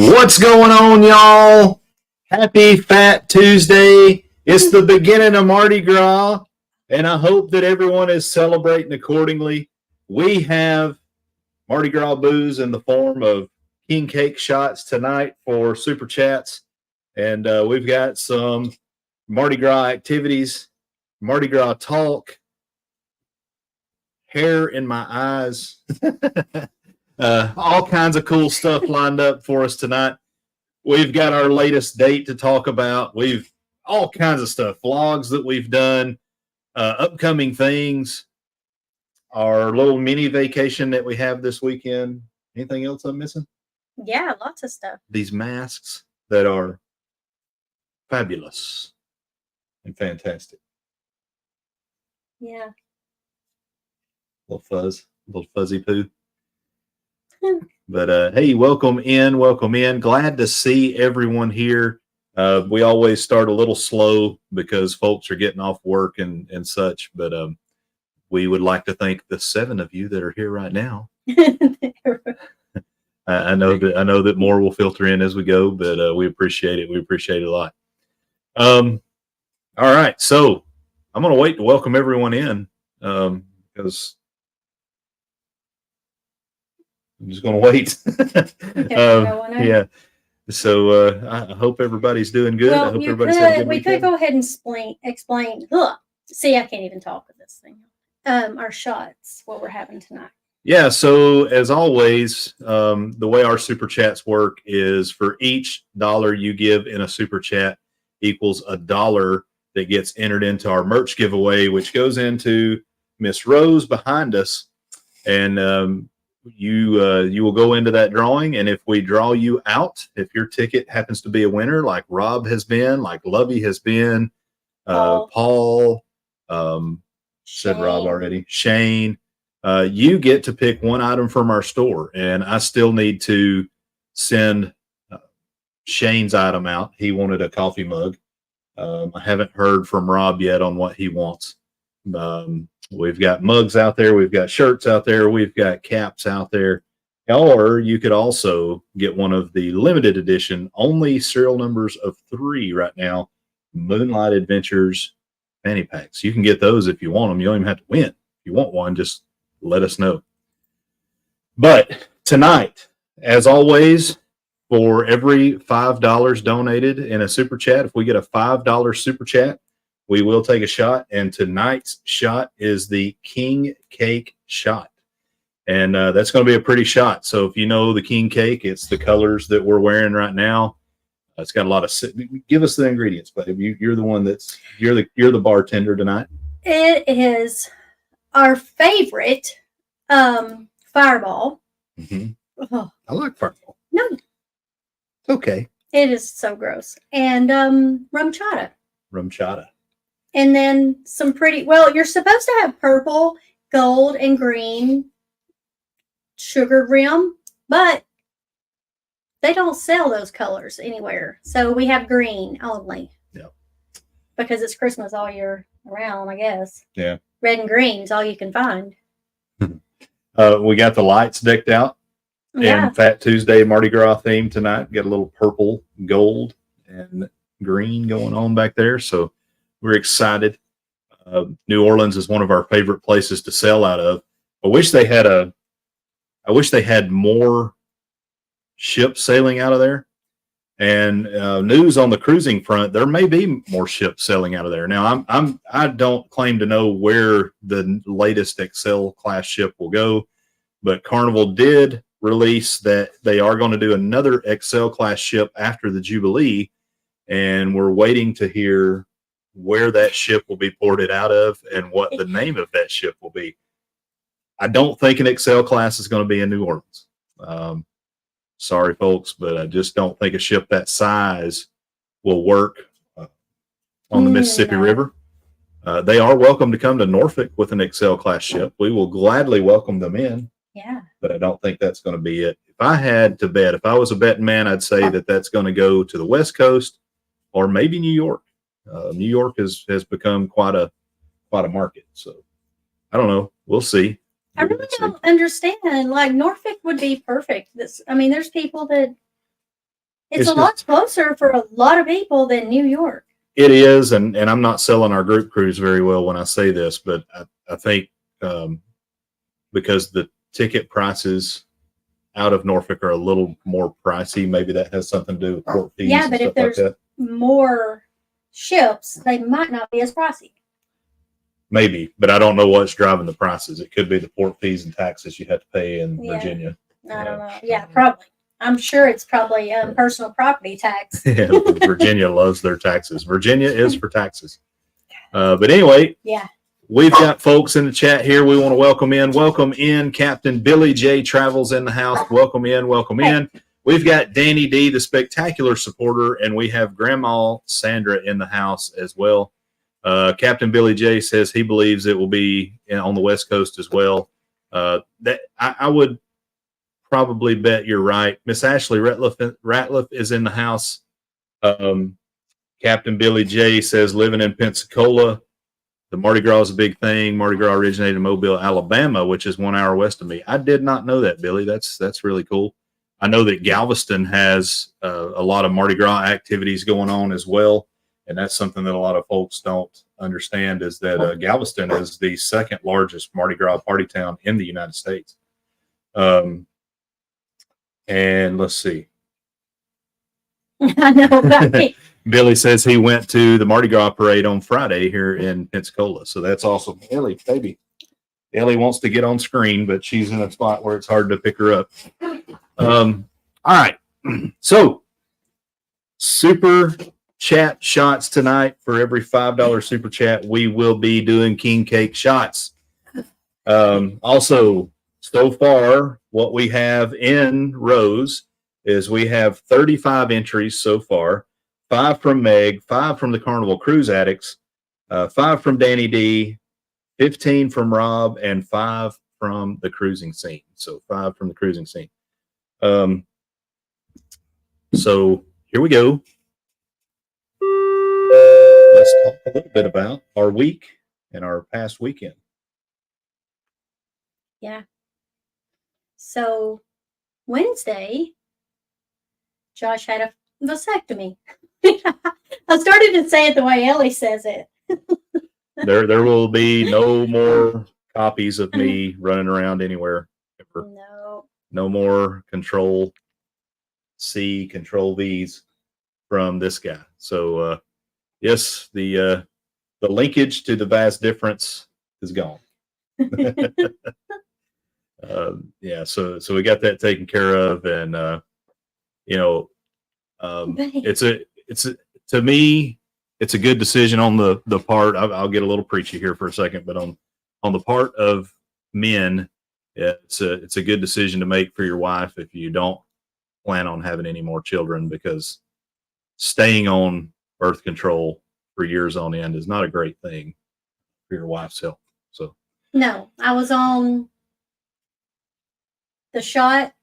What's going on, y'all? Happy Fat Tuesday. It's the beginning of Mardi Gras, and I hope that everyone is celebrating accordingly. We have Mardi Gras booze in the form of king cake shots tonight for Super Chats, and we've got some Mardi Gras activities, Mardi Gras talk, hair in my eyes, all kinds of cool stuff lined up for us tonight. We've got our latest date to talk about. We've all kinds of stuff, vlogs that we've done, upcoming things, our little mini vacation that we have this weekend. Anything else I'm missing? Yeah, lots of stuff. These masks that are fabulous and fantastic. Yeah. Little fuzzy poo. But hey, welcome in. Glad to see everyone here. We always start a little slow because folks are getting off work and such. But we would like to thank the 7 of you that are here right now. I know that more will filter in as we go, but we appreciate it. We appreciate it a lot. All right, so I'm going to wait to welcome everyone in because I'm just going to wait. Yeah. So I hope everybody's doing good. Well, I hope everybody's having a good weekend. We could go ahead and explain. Ugh. See, I can't even talk with this thing. Our shots, what we're having tonight. Yeah. So as always, the way our super chats work is for each $1 you give in a super chat equals $1 that gets entered into our merch giveaway, which goes into Miss Rose behind us, and you will go into that drawing, and if we draw you out, if your ticket happens to be a winner, like Rob has been, like Lovey has been, Paul, said Rob already, Shane, you get to pick one item from our store, and I still need to send Shane's item out. He wanted a coffee mug. I haven't heard from Rob yet on what he wants. We've got mugs out there. We've got shirts out there. We've got caps out there. Or you could also get one of the limited edition, only serial numbers of 3 right now, Moonlight Adventures fanny packs. You can get those if you want them. You don't even have to win. If you want one, just let us know. But tonight, as always, for every $5 donated in a super chat, if we get a $5 super chat, we will take a shot, and tonight's shot is the king cake shot, and that's going to be a pretty shot. So if you know the king cake, it's the colors that we're wearing right now. It's got a lot of. Give us the ingredients, babe. You're the one you're the bartender tonight. It is our favorite Fireball. Mm-hmm. Oh. I like Fireball. No, it's okay. It is so gross, and rum chata. Rum chata. And then some pretty, well, you're supposed to have purple, gold, and green sugar rim, but they don't sell those colors anywhere. So we have green only. Yeah. Because it's Christmas all year around, I guess. Yeah. Red and green is all you can find. We got the lights decked out. Yeah. And Fat Tuesday Mardi Gras theme tonight. Got a little purple, gold, and green going on back there. So we're excited. New Orleans is one of our favorite places to sell out of. I wish they had more ships sailing out of there. And news on the cruising front, there may be more ships sailing out of there. Now, I don't claim to know where the latest Excel class ship will go, but Carnival did release that they are going to do another Excel class ship after the Jubilee, and we're waiting to hear where that ship will be ported out of and what the name of that ship will be. I don't think an Excel class is going to be in New Orleans. Sorry, folks, but I just don't think a ship that size will work on the Mississippi River. They are welcome to come to Norfolk with an Excel class ship. We will gladly welcome them in. Yeah. But I don't think that's going to be it. If I had to bet, if I was a betting man, I'd say that that's going to go to the West Coast or maybe New York. New York has become quite a market. So I don't know. We'll see. I really don't understand. Like Norfolk would be perfect. There's people that It's a lot closer for a lot of people than New York. It is, and I'm not selling our group cruise very well when I say this, but I think because the ticket prices out of Norfolk are a little more pricey, maybe that has something to do with port fees. Yeah, but if there's more ships, they might not be as pricey. Maybe, but I don't know what's driving the prices. It could be the port fees and taxes you have to pay in Virginia. I don't know. Yeah, probably. I'm sure it's probably personal property tax. Yeah, Virginia loves their taxes. Virginia is for taxes. But anyway, yeah, we've got folks in the chat here. We want to welcome in. Welcome in, Captain Billy J. Travels in the house. Welcome in. Welcome in. We've got Danny D, the spectacular supporter, and we have Grandma Sandra in the house as well. Captain Billy J says he believes it will be on the West Coast as well. That I would probably bet you're right. Miss Ashley Ratliff is in the house. Captain Billy J says living in Pensacola, the Mardi Gras is a big thing. Mardi Gras originated in Mobile, Alabama, which is 1 hour west of me. I did not know that, Billy. That's really cool. I know that Galveston has a lot of Mardi Gras activities going on as well. And that's something that a lot of folks don't understand is that Galveston is the second largest Mardi Gras party town in the United States. And let's see. I know, right? Billy says he went to the Mardi Gras parade on Friday here in Pensacola. So that's awesome. Ellie, baby. Ellie wants to get on screen, but she's in a spot where it's hard to pick her up. All right. So super chat shots tonight. For every $5 super chat, we will be doing king cake shots. Also, so far, what we have in rows is we have 35 entries so far, 5 from Meg, 5 from the Carnival Cruise Addicts, 5 from Danny D, 15 from Rob, and 5 from the cruising scene. So 5 from the cruising scene. So here we go. Let's talk a little bit about our week and our past weekend. Yeah. So Wednesday, Josh had a vasectomy. I started to say it the way Ellie says it. There will be no more copies of me running around anywhere. Ever. No more Control C, Control V's from this guy. So yes, the linkage to the vast difference is gone. Yeah, so we got that taken care of, and to me, it's a good decision on the part. I'll get a little preachy here for a second, but on the part of men, it's a good decision to make for your wife if you don't plan on having any more children, because staying on birth control for years on end is not a great thing for your wife's health. So no, I was on the shot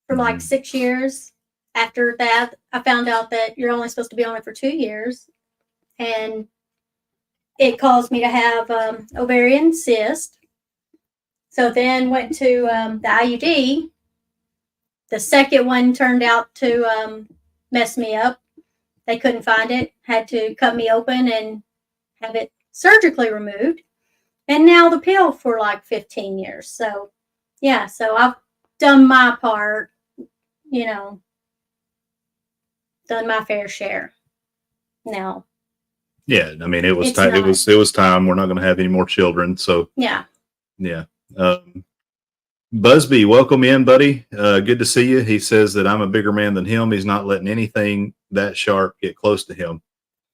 for like 6 years. After that, I found out that you're only supposed to be on it for 2 years, and it caused me to have ovarian cyst. So then went to the IUD. The second one turned out to mess me up. They couldn't find it, had to cut me open and have it surgically removed. And now the pill for like 15 years. So, yeah, so I've done my part, done my fair share. Now. Yeah, I mean, it was time. It was time. We're not going to have any more children. So yeah. Busby, welcome in, buddy. Good to see you. He says that I'm a bigger man than him. He's not letting anything that sharp get close to him.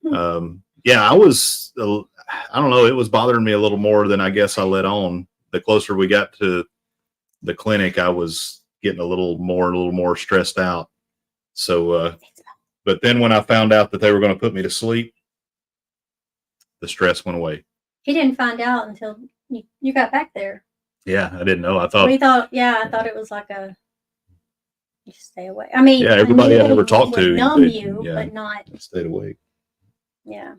Yeah, I don't know. It was bothering me a little more than I guess I let on. The closer we got to the clinic, I was getting a little more stressed out. So, but then when I found out that they were going to put me to sleep, the stress went away. He didn't find out until you got back there. Yeah, I didn't know. I thought it was like you stay awake. I mean, yeah, everybody I ever talked to numb you, but not stayed awake. Yeah.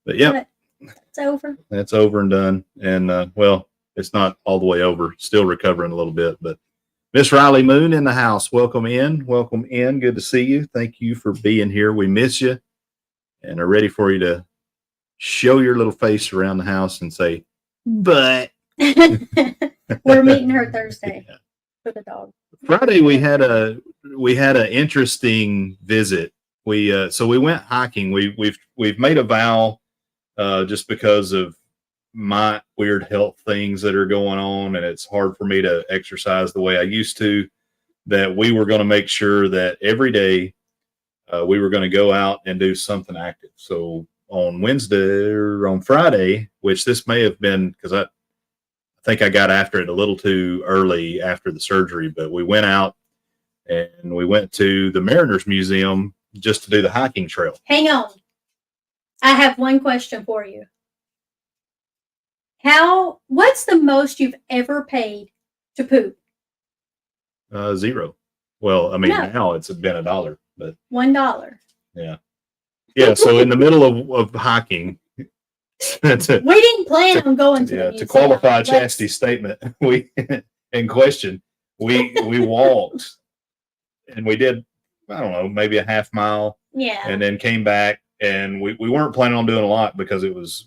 But yeah, it's over. That's over and done. And well, it's not all the way over. Still recovering a little bit. But Miss Riley Moon in the house. Welcome in. Welcome in. Good to see you. Thank you for being here. We miss you and are ready for you to show your little face around the house and say, but. We're meeting her Thursday for the dog. Friday we had an interesting visit. So we went hiking. We've made a vow just because of my weird health things that are going on, and it's hard for me to exercise the way I used to, that we were going to make sure that every day we were going to go out and do something active. So on Wednesday or on Friday, which this may have been because I think I got after it a little too early after the surgery, but we went out and we went to the Mariners Museum just to do the hiking trail. Hang on. I have one question for you. What's the most you've ever paid to poop? $0. Well, I mean, now it's been $1, but $1. Yeah. Yeah. So in the middle of hiking, we didn't plan on going to the museum. To qualify Chastity's statement, we walked and we did, I don't know, maybe a half mile. Yeah. And then came back, and we weren't planning on doing a lot because it was,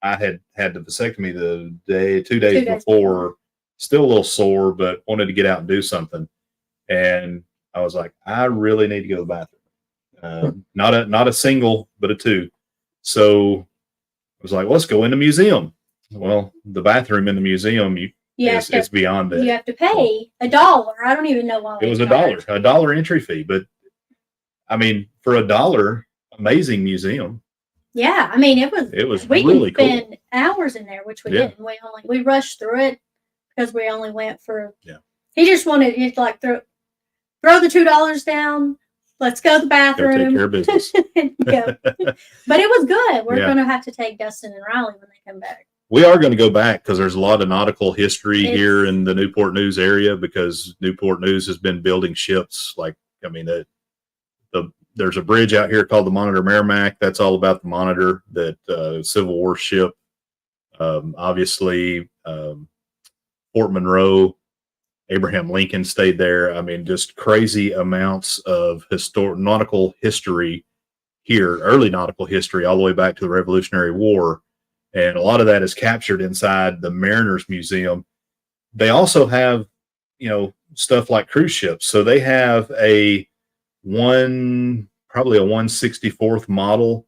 I had the vasectomy the 2 days before, still a little sore, but wanted to get out and do something. And I was like, I really need to go to the bathroom. Not a single, but a two. So I was like, let's go in the museum. Well, the bathroom in the museum, it's beyond that. You have to pay $1. I don't even know why. It was $1 entry fee, but I mean, for $1, amazing museum. Yeah, I mean, it was really cool. We spend hours in there, which we didn't. We rushed through it because we only went for. Yeah. He just wanted to like throw the $2 down. Let's go to the bathroom. Go take care of business. But it was good. We're going to have to take Dustin and Riley when they come back. We are going to go back because there's a lot of nautical history here in the Newport News area, because Newport News has been building ships. There's a bridge out here called the Monitor Merrimack. That's all about the Monitor, that Civil War ship. Obviously, Fort Monroe, Abraham Lincoln stayed there. I mean, just crazy amounts of nautical history here, early nautical history, all the way back to the Revolutionary War. And a lot of that is captured inside the Mariners Museum. They also have, stuff like cruise ships. So they have probably a 1/64th model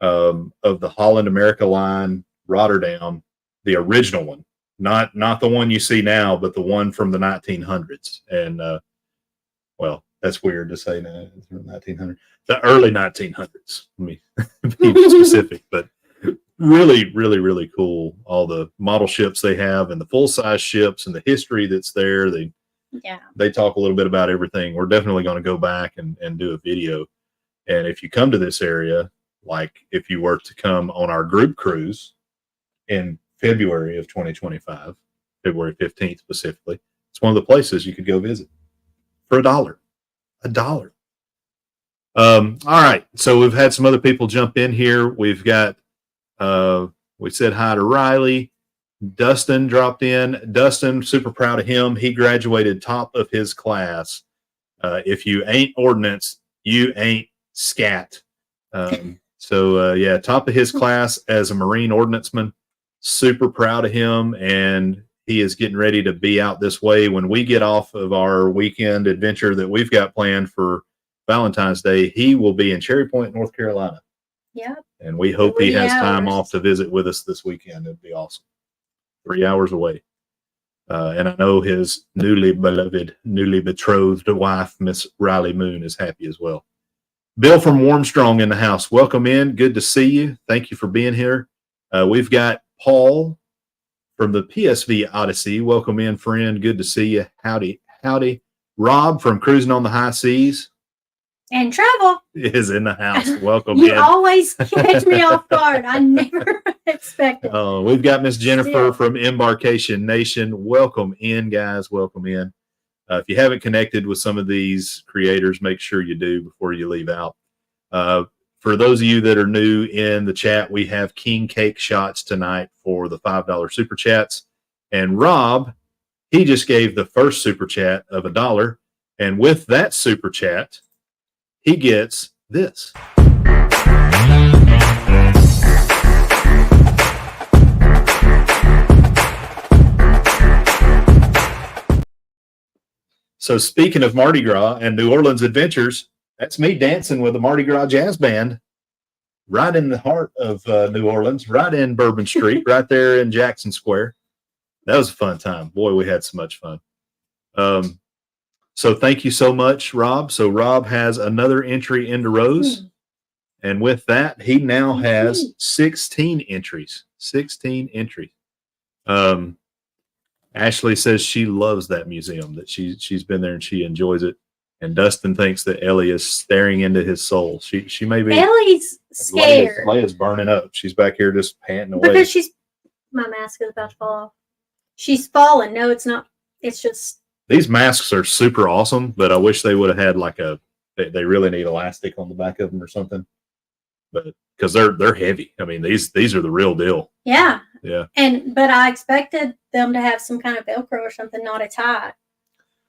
of the Holland America line Rotterdam, the original one, not the one you see now, but the one from the 1900s. And well, that's weird to say now, 1900, the early 1900s. Let me be specific, but really, really, really cool. All the model ships they have and the full size ships and the history that's there. They talk a little bit about everything. We're definitely going to go back and do a video. And if you come to this area, like if you were to come on our group cruise in February of 2025, February 15th specifically, it's one of the places you could go visit for $1. $1. All right. So we've had some other people jump in here. We've got, we said hi to Riley. Dustin dropped in. Dustin, super proud of him. He graduated top of his class. If you ain't ordnance, you ain't scat. Top of his class as a Marine ordnanceman. Super proud of him, and he is getting ready to be out this way. When we get off of our weekend adventure that we've got planned for Valentine's Day, he will be in Cherry Point, North Carolina. Yeah. And we hope he has time off to visit with us this weekend. It'd be awesome. 3 hours away. And I know his newly beloved, newly betrothed wife, Miss Riley Moon, is happy as well. Bill from Warmstrong in the house. Welcome in. Good to see you. Thank you for being here. We've got Paul from the PSV Odyssey. Welcome in, friend. Good to see you. Howdy, howdy. Rob from Cruising on the High Seas. And Travel is in the house. Welcome you in. Always catch me off guard. I never expected. We've got Miss Jennifer from Embarkation Nation. Welcome in, guys. Welcome in. If you haven't connected with some of these creators, make sure you do before you leave out. For those of you that are new in the chat, we have King Cake shots tonight for the $5 super chats. And Rob, he just gave the first super chat of $1. And with that super chat, he gets this. So speaking of Mardi Gras and New Orleans Adventures, that's me dancing with the Mardi Gras Jazz Band right in the heart of New Orleans, right in Bourbon Street, right there in Jackson Square. That was a fun time. Boy, we had so much fun. So thank you so much, Rob. So Rob has another entry into Rose. And with that, he now has 16 entries. 16 entries. Ashley says she loves that museum, that she's been there and she enjoys it. And Dustin thinks that Ellie is staring into his soul. She may be. Ellie's scared. Leia's burning up. She's back here just panting away. Because my mask is about to fall off. She's fallen. No, it's not. It's just. These masks are super awesome, but I wish they would have had like they really need elastic on the back of them or something. But because they're heavy. I mean, these are the real deal. Yeah. Yeah. But I expected them to have some kind of Velcro or something, not a tie.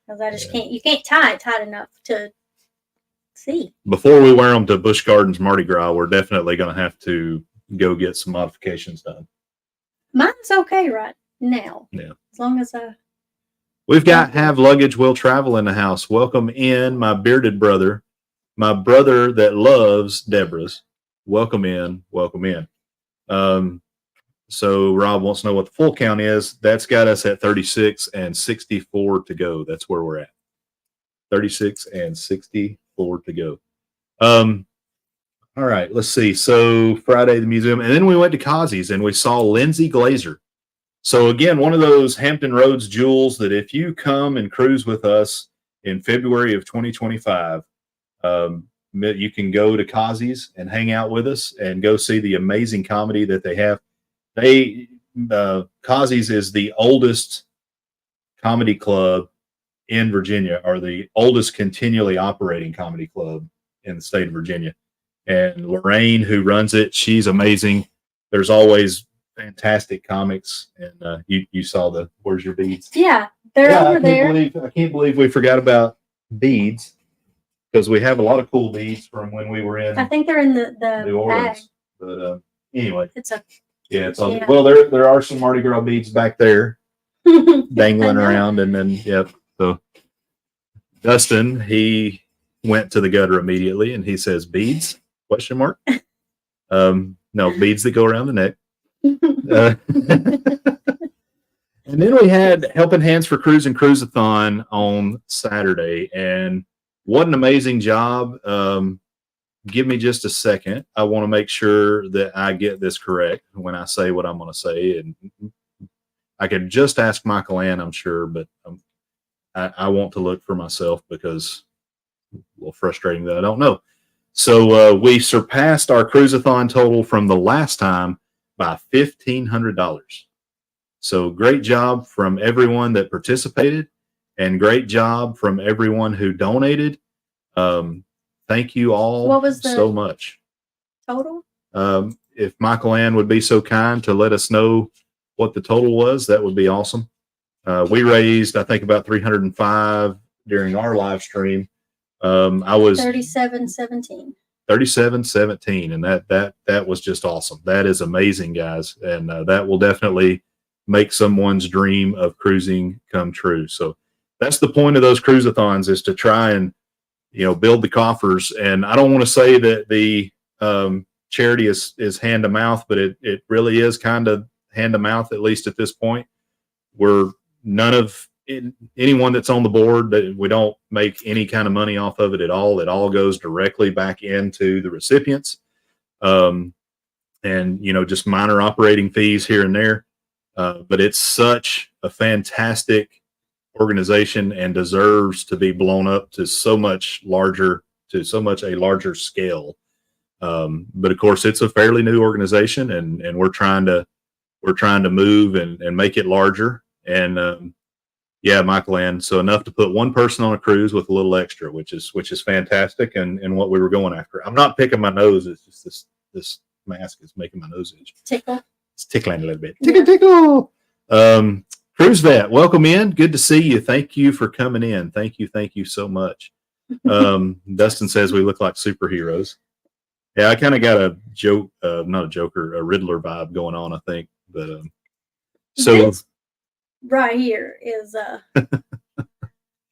Because I just can't. You can't tie it tight enough to see. Before we wear them to Busch Gardens Mardi Gras, we're definitely going to have to go get some modifications done. Mine's okay right now. Yeah. As long as We've got Have Luggage Will Travel in the house. Welcome in my bearded brother, my brother that loves Deborah's. Welcome in. Welcome in. So Rob wants to know what the full count is. That's got us at 36 and 64 to go. That's where we're at. 36 and 64 to go. All right, let's see. So Friday, the museum. And then we went to Kazi's and we saw Lindsay Glazer. So again, one of those Hampton Roads jewels that if you come and cruise with us in February of 2025, you can go to Kazi's and hang out with us and go see the amazing comedy that they have. Kazi's is the oldest comedy club in Virginia, or the oldest continually operating comedy club in the state of Virginia. And Lorraine, who runs it, she's amazing. There's always fantastic comics. And you saw the Where's Your Beads? Yeah, they're over there. I can't believe we forgot about beads, because we have a lot of cool beads from when we were in. I think they're in the New Orleans. bag. But anyway, it's a. Yeah, it's all, well. There are some Mardi Gras beads back there, dangling around, and then yep. So Dustin, he went to the gutter immediately, and he says, "Beads?" Question mark. No, beads that go around the neck. And then we had Helping Hands for Cruise and Cruise-a-thon on Saturday, and what an amazing job. Give me just a second. I want to make sure that I get this correct when I say what I'm going to say. And I could just ask Michael Ann, I'm sure, but I want to look for myself because it's a little frustrating that I don't know. So we surpassed our cruise-a-thon total from the last time by $1,500. So great job from everyone that participated, and great job from everyone who donated. Thank you all so much. Total? If Michael Ann would be so kind to let us know what the total was, that would be awesome. We raised, I think, about $305 during our live stream. I was $37.17. $37.17, and that was just awesome. That is amazing, guys, and that will definitely make someone's dream of cruising come true. So that's the point of those cruise-a-thons, is to try and build the coffers. And I don't want to say that the charity is hand to mouth, but it really is kind of hand to mouth, at least at this point. We're none of anyone that's on the board, that we don't make any kind of money off of it at all. It all goes directly back into the recipients. And just minor operating fees here and there. But it's such a fantastic organization and deserves to be blown up to so much a larger scale. But of course, it's a fairly new organization, and we're trying to move and make it larger. And yeah, Michael Ann, so enough to put one person on a cruise with a little extra, which is fantastic, and what we were going after. I'm not picking my nose. It's just this mask is making my nose itch. Tickle. It's tickling a little bit. Tickle. Cruise Vet, welcome in. Good to see you. Thank you for coming in. Thank you so much. Dustin says we look like superheroes. Yeah, I kind of got a joke, not a Joker, a Riddler vibe going on, I think. But so this right here is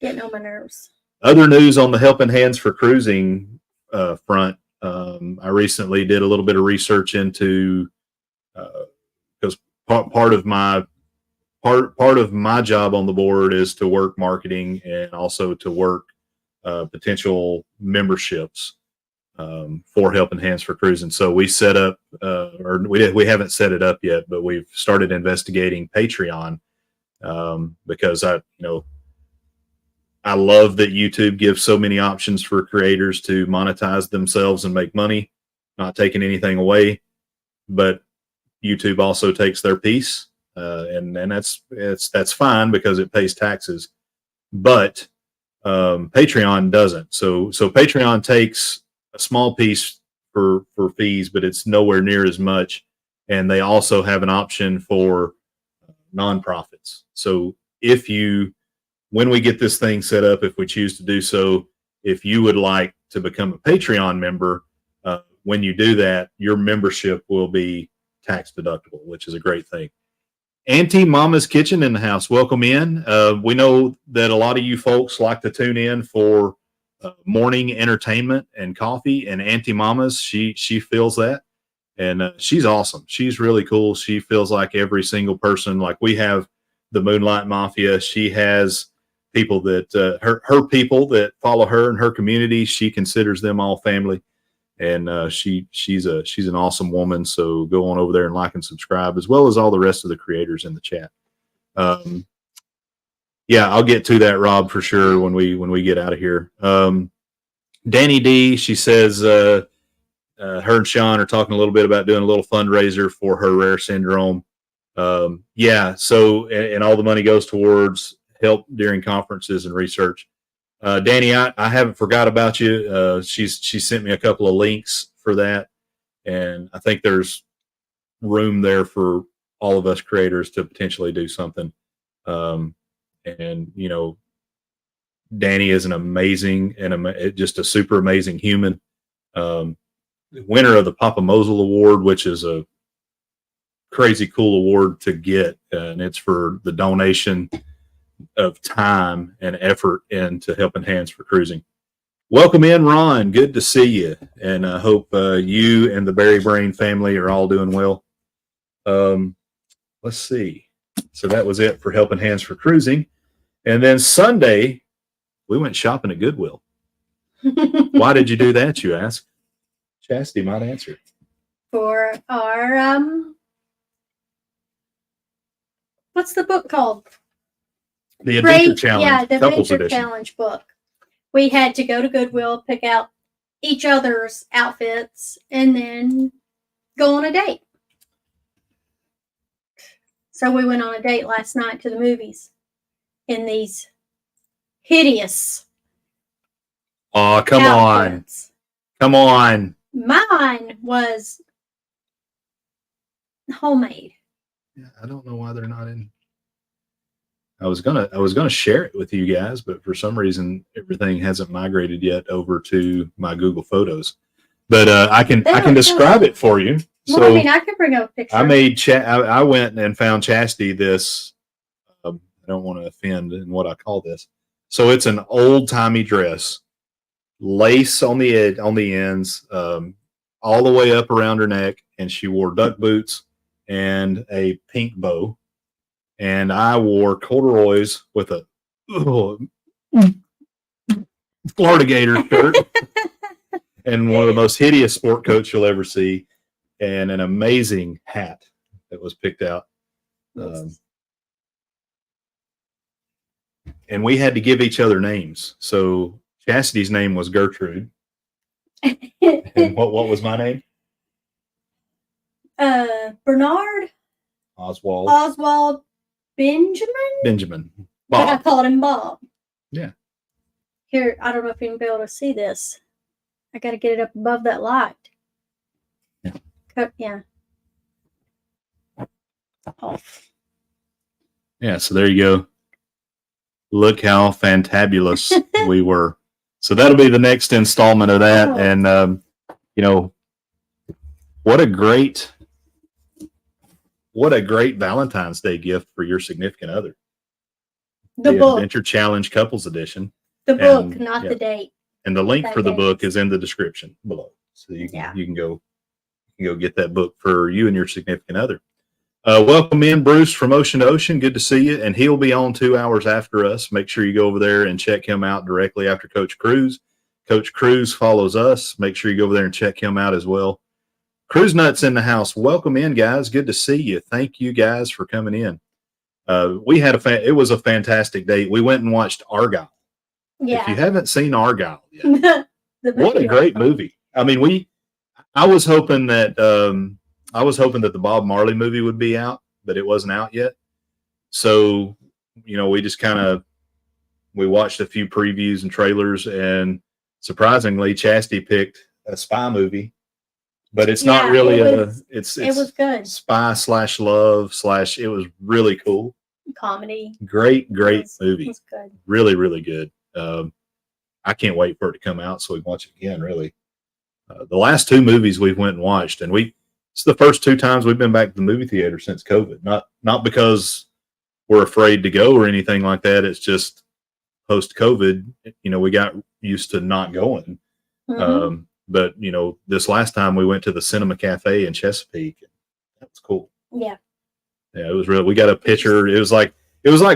getting on my nerves. Other news on the Helping Hands for Cruising front. I recently did a little bit of research into because part of my job on the board is to work marketing and also to work potential memberships for Helping Hands for Cruising. So we set up, or we haven't set it up yet, but we've started investigating Patreon because I love that YouTube gives so many options for creators to monetize themselves and make money, not taking anything away, but YouTube also takes their piece, and that's fine because it pays taxes, but Patreon doesn't. So Patreon takes a small piece for fees, but it's nowhere near as much, and they also have an option for nonprofits. So when we get this thing set up, if we choose to do so, if you would like to become a Patreon member, when you do that, your membership will be tax deductible, which is a great thing. Auntie Mama's Kitchen in the house. Welcome in. We know that a lot of you folks like to tune in for morning entertainment and coffee, and Auntie Mama's, she feels that, and she's awesome. She's really cool. She feels like every single person, like we have the Moonlight Mafia. She has people that her people that follow her in her community. She considers them all family, and she's an awesome woman. So go on over there and like and subscribe, as well as all the rest of the creators in the chat. Yeah, I'll get to that, Rob, for sure when we get out of here. Danny D, she says her and Sean are talking a little bit about doing a little fundraiser for her rare syndrome. Yeah, so and all the money goes towards help during conferences and research. Danny, I haven't forgot about you. She sent me a couple of links for that, and I think there's room there for all of us creators to potentially do something. And Danny is an amazing and just a super amazing human. Winner of the Popl Award, which is a crazy cool award to get, and it's for the donation of time and effort into Helping Hands for Cruising. Welcome in, Ron. Good to see you, and I hope you and the Berry Brain family are all doing well. Let's see. So that was it for Helping Hands for Cruising, and then Sunday we went shopping at Goodwill. Why did you do that, you ask? Chastity might answer. For our what's the book called? The Adventure Challenge. Yeah, the Couples Adventure Edition. Challenge book. We had to go to Goodwill, pick out each other's outfits, and then go on a date. So we went on a date last night to the movies in these hideous come outfits. Come on. Mine was homemade. Yeah, I don't know why they're not in. I was gonna share it with you guys, but for some reason everything hasn't migrated yet over to my Google Photos. But I can describe it for you. Well, So I mean, I could bring up a picture. I went and found Chastity this. I don't want to offend in what I call this. So it's an old timey dress, lace on the ends, all the way up around her neck, and she wore duck boots and a pink bow. And I wore corduroys with a Florida Gator shirt and one of the most hideous sport coats you'll ever see, and an amazing hat that was picked out. And we had to give each other names. So Chastity's name was Gertrude. And what was my name? Bernard. Oswald. Benjamin. But I Bob. called him Bob. Yeah. Here, I don't know if you can be able to see this. I got to get it up above that light. Yeah. Yeah. Oh. Yeah, so there you go. Look how fantabulous we were. So that'll be the next installment of that. Oh. And, what a great Valentine's Day gift for your significant other. The book. Adventure Challenge Couples Edition. The book, not the date. And the link That for the date. book is in the description below. So you can go get that book for you and your significant other. Welcome in, Bruce from Ocean to Ocean. Good to see you. And he'll be on 2 hours after us. Make sure you go over there and check him out directly after Coach Cruz. Coach Cruz follows us. Make sure you go over there and check him out as well. Cruise Nuts in the house. Welcome in, guys. Good to see you. Thank you guys for coming in. We had it was a fantastic date. We went and watched Argyle. Yeah. If you haven't seen Argyle yet, what a great awesome. movie. I mean, I was hoping that the Bob Marley movie would be out, but it wasn't out yet. So, we just we watched a few previews and trailers, and surprisingly, Chastity picked a spy movie, but it's not really it was good. Spy / love / it was really cool. Comedy. Great movie. It was good. Really, really good. I can't wait for it to come out so we can watch it again, really. The last 2 movies we've went and watched, and it's the first 2 times we've been back to the movie theater since COVID. Not because we're afraid to go or anything like that. It's just post-COVID, we got used to not going. Mm-hmm. But this last time we went to the Cinema Cafe in Chesapeake. That was cool. Yeah. Yeah, it was real. We got a picture. It was like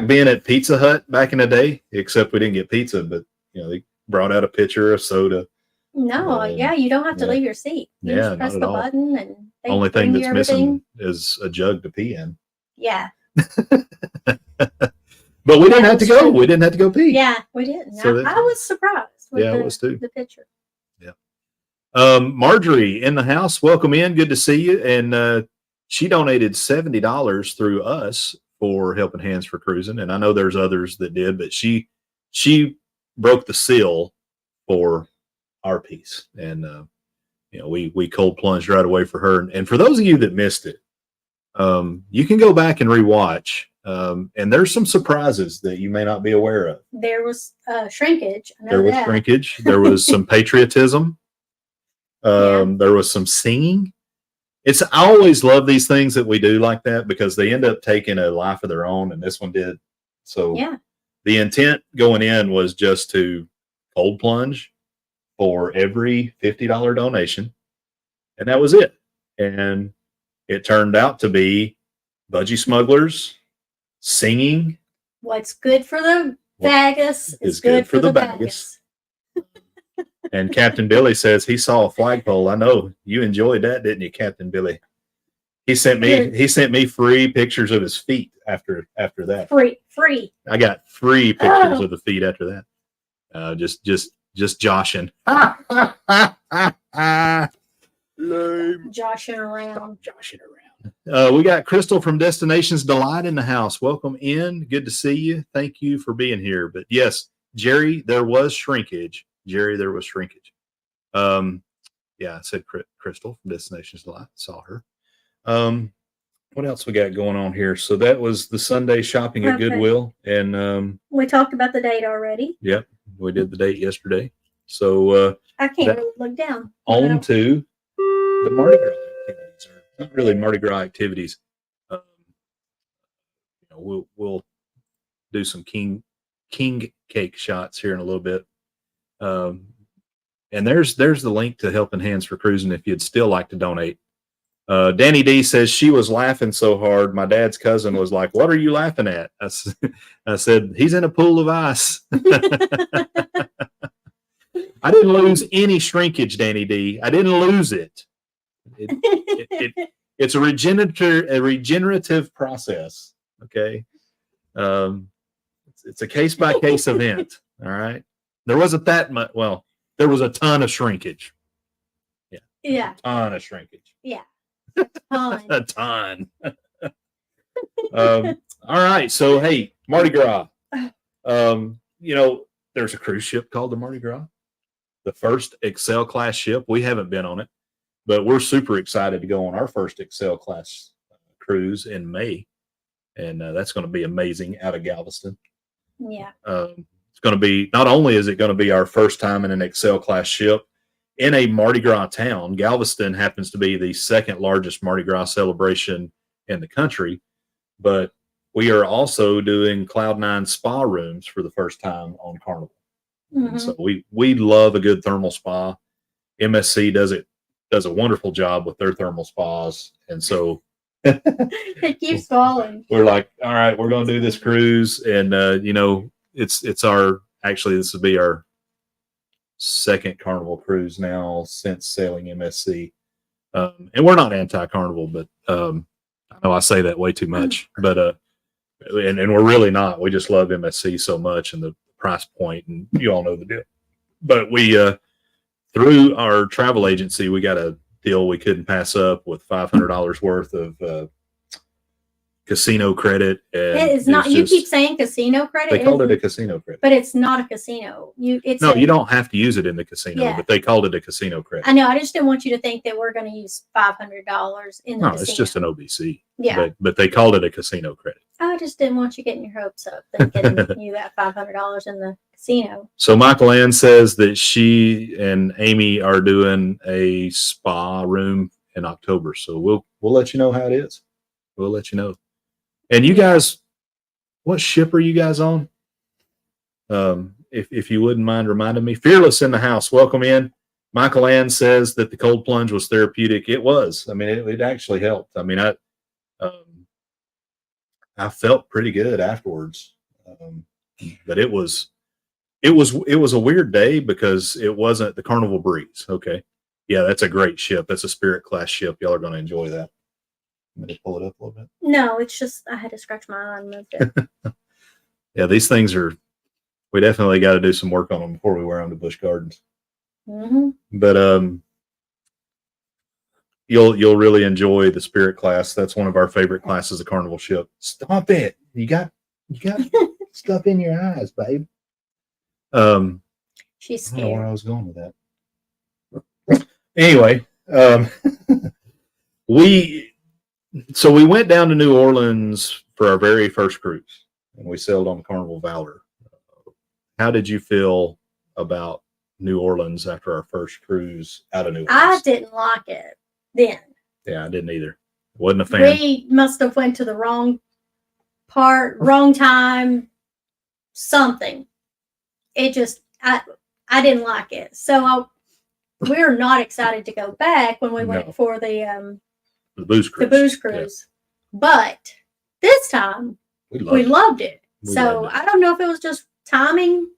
being at Pizza Hut back in the day, except we didn't get pizza, but they brought out a pitcher of soda. No, you don't have to leave your seat. You just press the button, and they only thing that's everything. missing is a jug to pee in. Yeah. But we didn't have to go. We didn't have to go pee. Yeah, we didn't. So I was surprised with I was too. The picture. Yeah. Marjorie in the house. Welcome in. Good to see you. And she donated $70 through us for Helping Hands for Cruising. And I know there's others that did, but she broke the seal for our piece. And we cold plunged right away for her. And for those of you that missed it, you can go back and rewatch. And there's some surprises that you may not be aware of. There was shrinkage. There was shrinkage. There was some patriotism. There was some singing. I always love these things that we do like that because they end up taking a life of their own, and this one did. So the intent going in was just to cold plunge for every $50 donation, and that was it. And it turned out to be Budgie Smugglers singing. What's good for the Bagus is good for the Bagus. And Captain Billy says he saw a flagpole. I know you enjoyed that, didn't you, Captain Billy? He sent me free pictures of his feet after that. Free. I got free pictures of the feet after that. Just joshing. Lame. Joshing around. We got Crystal from Destinations Delight in the house. Welcome in. Good to see you. Thank you for being here. But yes, Jerry, there was shrinkage. I said Crystal from Destinations Delight. Saw her. What else we got going on here? So that was the Sunday shopping at Goodwill. And we talked about the date already. Yep. We did the date yesterday. So I can't really look down. On to the Mardi Gras activities, or not really Mardi Gras activities. We'll do some king cake shots here in a little bit. And there's the link to Helping Hands for Cruising if you'd still like to donate. Danny D says she was laughing so hard. My dad's cousin was like, "What are you laughing at?" I said, "He's in a pool of ice." I didn't lose any shrinkage, Danny D. I didn't lose it. It's a regenerative process. Okay. It's a case by case event. All right. There wasn't that much. Well, there was a ton of shrinkage. Yeah. A ton of shrinkage. Yeah. A ton. All right. So, hey, Mardi Gras. There's a cruise ship called the Mardi Gras, the first Excel class ship. We haven't been on it, but we're super excited to go on our first Excel class cruise in May. and that's going to be amazing out of Galveston. Yeah. It's going to be, not only is it going to be our first time in an Excel class ship in a Mardi Gras town. Galveston happens to be the second largest Mardi Gras celebration in the country, but we are also doing Cloud9 spa rooms for the first time on Carnival. And so we love a good thermal spa. MSC does a wonderful job with their thermal spas, and so it keeps falling. We're like, all right, we're going to do this cruise, and it's our, actually this will be our second Carnival cruise now since sailing MSC, and we're not anti-Carnival, but I know I say that way too much, but and we're really not. We just love MSC so much and the price point, and you all know the deal. But we through our travel agency, we got a deal we couldn't pass up with $500 worth of casino credit. And it is not. You keep saying casino credit. They called it a casino credit, but it's not a casino. You don't have to use it in the casino, but they called it a casino credit. I know. I just didn't want you to think that we're going to use $500 in the casino. It's just an OBC. Yeah, but they called it a casino credit. I just didn't want you getting your hopes up thinking you got $500 in the casino. So Michael Ann says that she and Amy are doing a spa room in October. So we'll let you know how it is. We'll let you know. And you guys, what ship are you guys on? If you wouldn't mind reminding me. Fearless in the house. Welcome in. Michael Ann says that the cold plunge was therapeutic. It was. I mean, it actually helped. I mean, I felt pretty good afterwards. But it was a weird day because it wasn't the Carnival Breeze. Okay. Yeah, that's a great ship. That's a Spirit class ship. Y'all are going to enjoy that. Let me pull it up a little bit. No, it's just I had to scratch my eye and move it. Yeah, these things we definitely got to do some work on them before we wear them to Busch Gardens. But you'll really enjoy the Spirit class. That's one of our favorite classes of Carnival ship. Stop it! You got stuff in your eyes, babe. She's scared. I don't know where I was going with that. Anyway, we went down to New Orleans for our very first cruise, and we sailed on Carnival Valor. How did you feel about New Orleans after our first cruise out of New Orleans? I didn't like it then. Yeah, I didn't either. Wasn't a fan. We must have went to the wrong part, wrong time, something. It just, I didn't like it. So we're not excited to go back when we went for the booze cruise. The booze cruise. Yeah. But this time we loved it. So I don't know if it was just timing.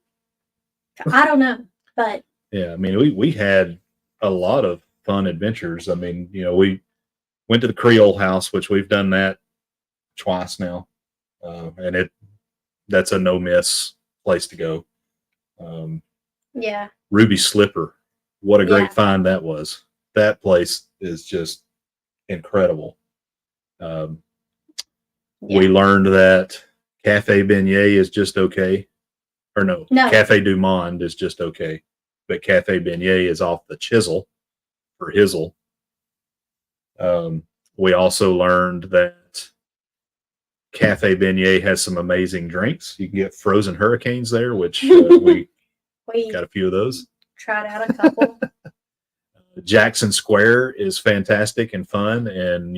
I don't know. But yeah, I mean, we had a lot of fun adventures. I mean, we went to the Creole House, which we've done that twice now. And that's a no miss place to go. Yeah. Ruby Slipper. What a great find that was. That place is just incredible. We learned that Cafe Beignet is just okay. Or no, Cafe Du Monde is just okay. But Cafe Beignet is off the chisel for Hizzle. We also learned that Cafe Beignet has some amazing drinks. You can get frozen hurricanes there, which we got a few of those. Tried out a couple. Jackson Square is fantastic and fun. And,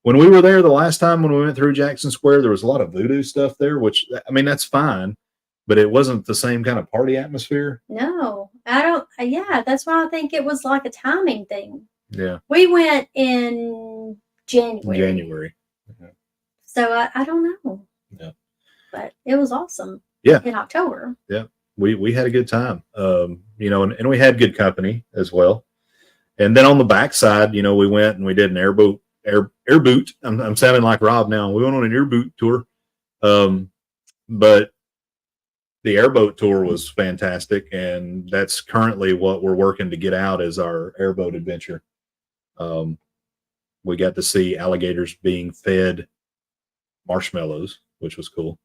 when we were there the last time when we went through Jackson Square, there was a lot of voodoo stuff there, which, I mean, that's fine. But it wasn't the same kind of party atmosphere. No, I don't. Yeah, that's why I think it was like a timing thing. Yeah. We went in January. Yeah. So I don't know. Yeah. But it was awesome. Yeah. In October. Yeah. We had a good time. And we had good company as well. And then on the backside, we went and we did an air boot. I'm sounding like Rob now. We went on an airboat tour. But the airboat tour was fantastic, and that's currently what we're working to get out as our airboat adventure. We got to see alligators being fed marshmallows, which was cool.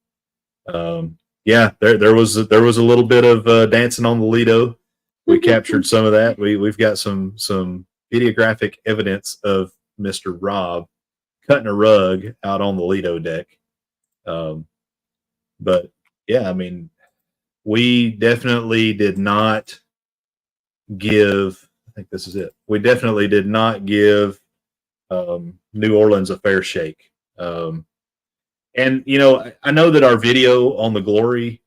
Yeah, there was a little bit of dancing on the Lido. We captured some of that. We've got some videographic evidence of Mr. Rob cutting a rug out on the Lido deck. But yeah, I mean, we definitely did not give, I think this is it. We definitely did not give New Orleans a fair shake. And, you know, I know that our video on the Glory,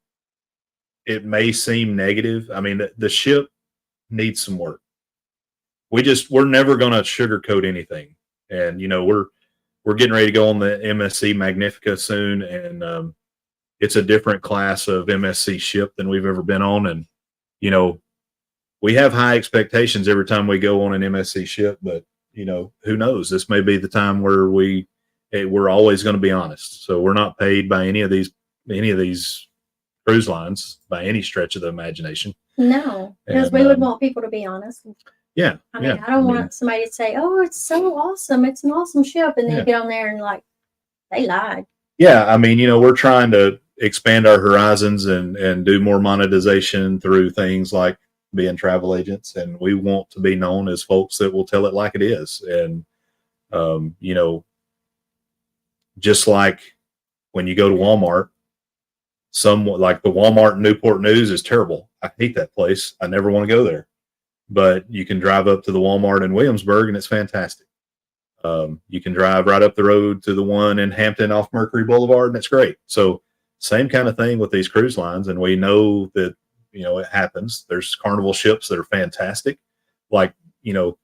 it may seem negative. I mean, the ship needs some work. We're never going to sugarcoat anything. And, you know, we're getting ready to go on the MSC Magnifica soon. And it's a different class of MSC ship than we've ever been on. And, you know, we have high expectations every time we go on an MSC ship, but, you know, who knows? This may be the time where we're always going to be honest. So we're not paid by any of these cruise lines by any stretch of the imagination. No, because we would want people to be honest. Yeah. I mean, I don't want somebody to say, "Oh, it's so awesome. It's an awesome ship." And then you get on there and like, they lied. Yeah. I mean, you know, we're trying to expand our horizons and do more monetization through things like being travel agents. And we want to be known as folks that will tell it like it is. And, you know, just like when you go to Walmart, like the Walmart in Newport News is terrible. I hate that place. I never want to go there. But you can drive up to the Walmart in Williamsburg and it's fantastic. You can drive right up the road to the one in Hampton off Mercury Boulevard and it's great. So same kind of thing with these cruise lines. And we know that, you know, it happens. There's Carnival ships that are fantastic. Like, you know,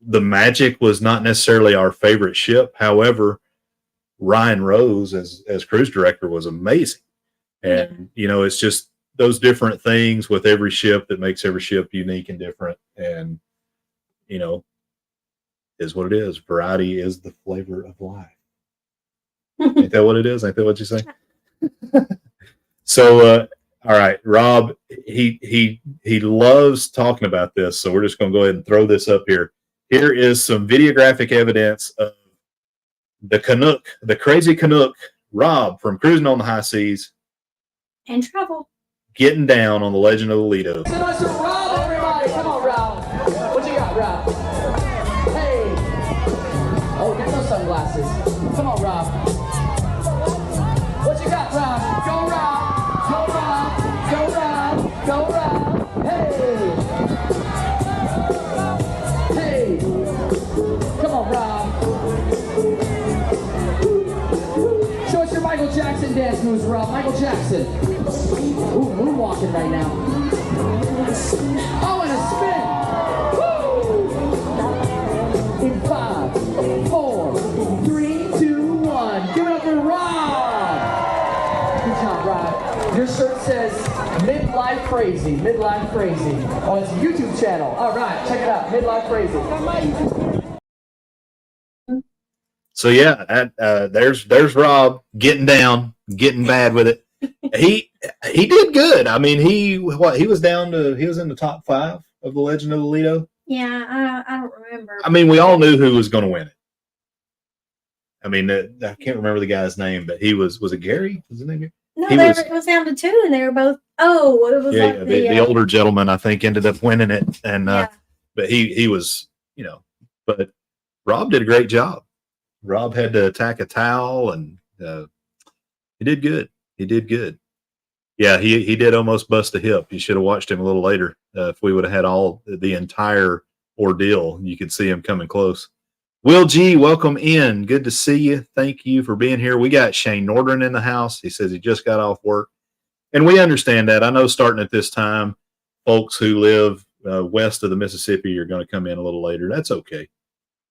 the Magic was not necessarily our favorite ship. However, Ryan Rose as cruise director was amazing. And, you know, it's just those different things with every ship that makes every ship unique and different. And, you know, is what it is. Variety is the flavor of life. Ain't that what it is? Ain't that what you say? So, all right, Rob, he loves talking about this. So we're just going to go ahead and throw this up here. Here is some videographic evidence of the Canuck, the crazy Canuck, Rob from Cruising on the High Seas. And travel. Getting down on the Legend of the Lido. So much for Rob, everybody. Come on, Rob. What you got, Rob? Hey. Oh, get those sunglasses. Come on, Rob. What you got, Rob? Go, Rob. Go, Rob. Go, Rob. Go, Rob. Hey. Hey. Come on, Rob. Show us your Michael Jackson dance moves, Rob. Michael Jackson. Ooh, moonwalking right now. Oh, and a spin. Woo! In 5, 4, 3, 2, 1. Give it up for Rob. Good job, Rob. Your shirt says Midlife Crazy. Midlife Crazy. Oh, it's a YouTube channel. All right, check it out. Midlife Crazy. So yeah, there's Rob getting down, getting bad with it. He did good. I mean, he was in the top 5 of the Legend of the Lido. Yeah, I don't remember. I mean, we all knew who was going to win it. I mean, I can't remember the guy's name, but was it Gary? Was his name Gary? No, it was down to 2, and they were both. Oh, it was like the older gentleman, I think, ended up winning it, and but he was, you know, but Rob did a great job. Rob had to attack a towel, and he did good. He did good. Yeah, he did almost bust a hip. You should have watched him a little later. If we would have had the entire ordeal, you could see him coming close. Will G, welcome in. Good to see you. Thank you for being here. We got Shane Nordren in the house. He says he just got off work. And we understand that. I know starting at this time, folks who live west of the Mississippi are going to come in a little later. That's okay.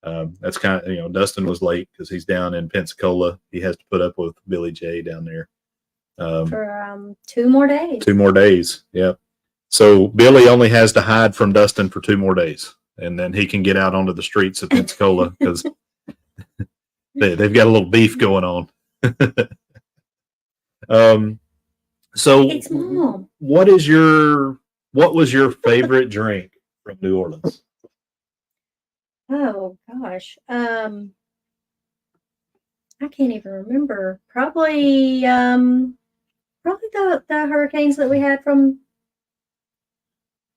That's kind of, you know, Dustin was late because he's down in Pensacola. He has to put up with Billy J down there. For 2 more days. 2 more days. Yeah. So Billy only has to hide from Dustin for 2 more days. And then he can get out onto the streets of Pensacola because they've got a little beef going on. So it's Mom. What was your favorite drink from New Orleans? Oh gosh. I can't even remember. Probably the hurricanes that we had from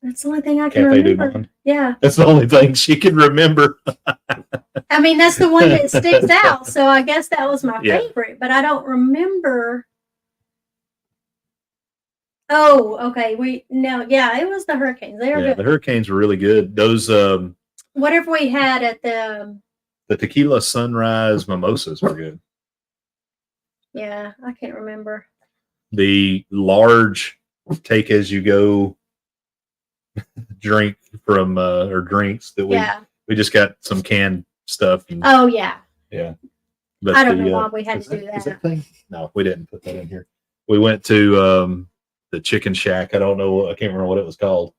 That's the only thing I can Cafe du remember. Monde. Yeah. That's the only thing she can remember. I mean, that's the one that sticks out. So I guess that was my Yeah. favorite, but I don't remember. Oh, okay. It was the Hurricanes. They were Yeah, good. the Hurricanes were really good. Those Whatever we had at the tequila sunrise mimosas were good. yeah, I can't remember. The large take as you go drink from or drinks that we just got some canned stuff. And, Oh yeah. yeah. But I don't know why we had to do that. Is that thing? No, we didn't put that in here. We went to the Chicken Shack. I don't know. I can't remember what it was called,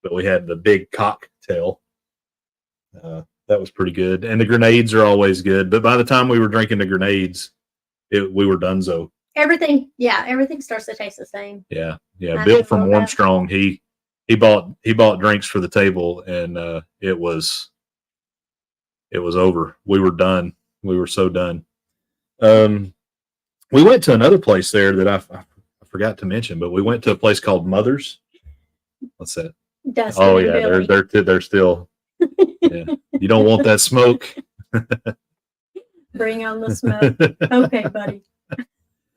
but we had the big cocktail. That was pretty good. And the grenades are always good. But by the time we were drinking the grenades, we were donezo. Everything starts to taste the same. Yeah. I Bill know from that. Warmstrong, he bought drinks for the table, and it was over. We were done. We were so done. We went to another place there that I forgot to mention, but we went to a place called Mother's. What's that? Dustin Oh and yeah, Billy. they're still. Yeah. You don't want that smoke. Bring on the smoke. Okay, buddy.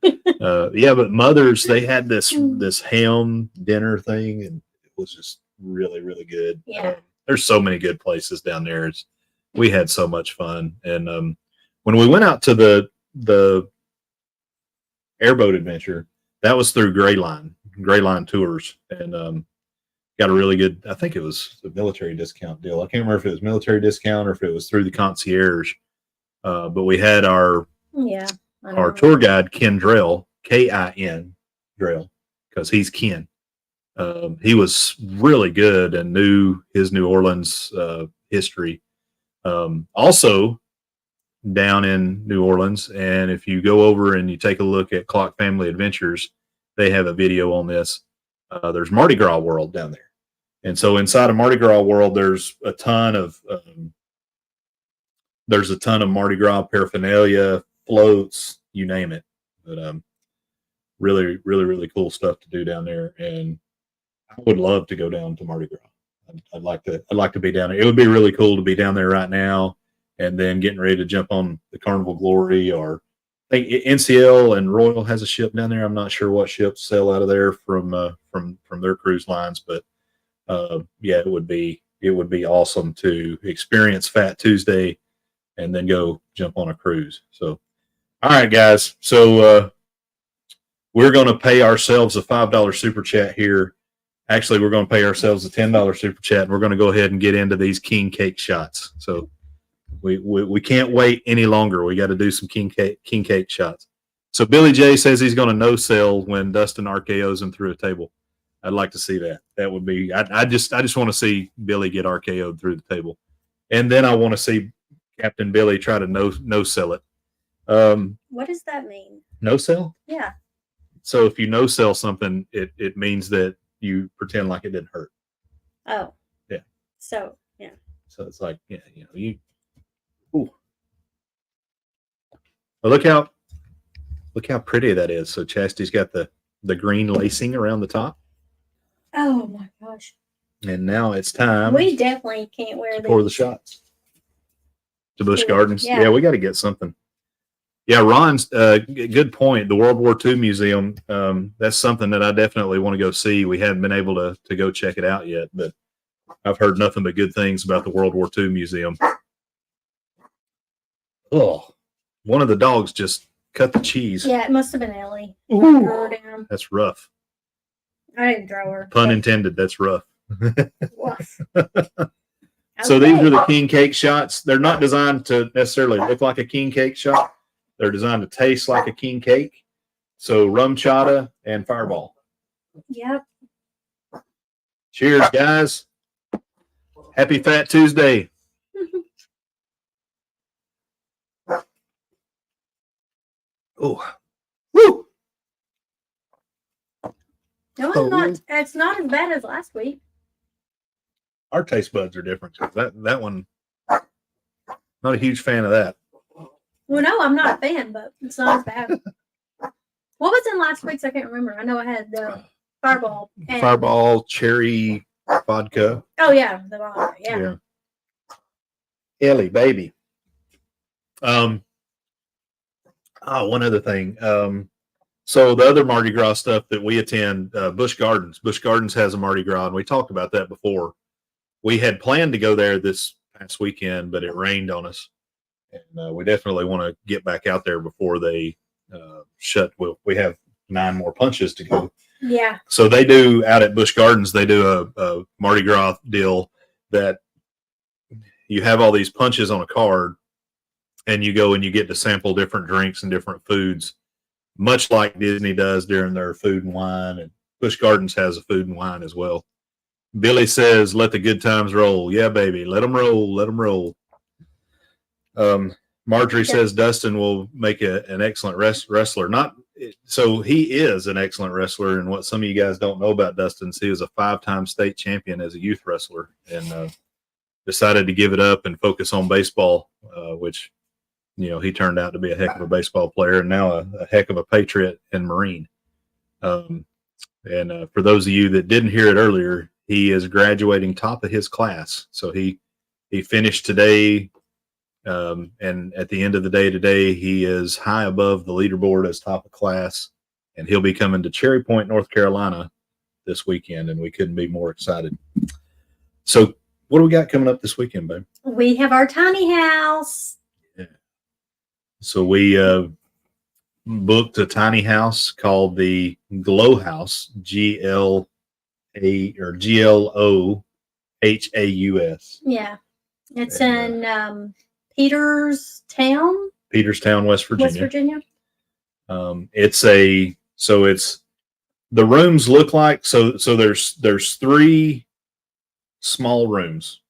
Yeah, but Mother's, they had this ham dinner thing, and it was just really, really good. Yeah. There's so many good places down there. We had so much fun, and when we went out to the airboat adventure, that was through Gray Line Tours, and got a really good. I think it was a military discount deal. I can't remember if it was military discount or if it was through the concierge. But we had our tour guide, Ken Drell, K-I-N Drell, because he's Ken. He was really good and knew his New Orleans history. Also down in New Orleans, and if you go over and you take a look at Clock Family Adventures, they have a video on this. There's Mardi Gras World down there. And so inside of Mardi Gras World, there's a ton of Mardi Gras paraphernalia, floats, you name it. But really, really, really cool stuff to do down there. And I would love to go down to Mardi Gras. I'd like to be down there. It would be really cool to be down there right now, and then getting ready to jump on the Carnival Glory, or I think NCL and Royal has a ship down there. I'm not sure what ships sail out of there from their cruise lines, but yeah, it would be awesome to experience Fat Tuesday and then go jump on a cruise. So, all right, guys. So we're going to pay ourselves a $5 super chat here. Actually, we're going to pay ourselves a $10 super chat, and we're going to go ahead and get into these king cake shots. So we can't wait any longer. We got to do some king cake shots. So Billy J says he's going to no sell when Dustin RKOs him through a table. I'd like to see that. That would be. I just want to see Billy get RKO'd through the table, and then I want to see Captain Billy try to no sell it. What does that mean? No sell? Yeah. So if you no sell something, it means that you pretend like it didn't hurt. Oh. Yeah. So yeah. So it's like, yeah, you. Ooh. Well, look how pretty that is. So Chastity's got the green lacing around the top. Oh my gosh. And now it's time. We definitely can't wear to these. pour the shots to Busch Gardens. Yeah. Yeah, we got to get something. Yeah, Ron's good point. The World War II Museum, that's something that I definitely want to go see. We haven't been able to go check it out yet, but I've heard nothing but good things about the World War II Museum. Oh, one of the dogs just cut the cheese. Yeah, it must have been Ellie. Ooh. Threw her down. That's rough. I didn't throw her. Pun intended. That's rough. Woof. So Okay. these are the king cake shots. They're not designed to necessarily look like a king cake shot. They're designed to taste like a king cake. So rum chata and Fireball. Yep. Cheers, guys. Happy Fat Tuesday. Oh, woo! No, Oh. it's not as bad as last week. Our taste buds are different. That one, not a huge fan of that. Well, no, I'm not a fan, but it's not as bad. What was in last week's? I can't remember. I know I had the Fireball. And Fireball, cherry, vodka. Oh yeah, the vodka. Yeah. Ellie, baby. One other thing. So the other Mardi Gras stuff that we attend, Busch Gardens. Busch Gardens has a Mardi Gras, and we talked about that before. We had planned to go there this past weekend, but it rained on us, and we definitely want to get back out there before they shut. We have 9 more punches to go. Yeah. So they do out at Busch Gardens. They do a Mardi Gras deal that you have all these punches on a card, and you go and you get to sample different drinks and different foods, much like Disney does during their food and wine. And Busch Gardens has a food and wine as well. Billy says, "Let the good times roll." Yeah, baby, let them roll. Let them roll. Marjorie says Dustin will make an excellent wrestler. So he is an excellent wrestler, and what some of you guys don't know about Dustin is he was a 5-time state champion as a youth wrestler, and decided to give it up and focus on baseball, which, he turned out to be a heck of a baseball player and now a heck of a patriot and Marine. And for those of you that didn't hear it earlier, he is graduating top of his class. So he finished today. And at the end of the day today, he is high above the leaderboard as top of class, and he'll be coming to Cherry Point, North Carolina this weekend, and we couldn't be more excited. So what do we got coming up this weekend, babe? We have our tiny house. Yeah. So we booked a tiny house called the Glow House, GLOHAUS. Yeah. It's in Peterstown, West Virginia. West Virginia. The rooms look like, so there's 3 small rooms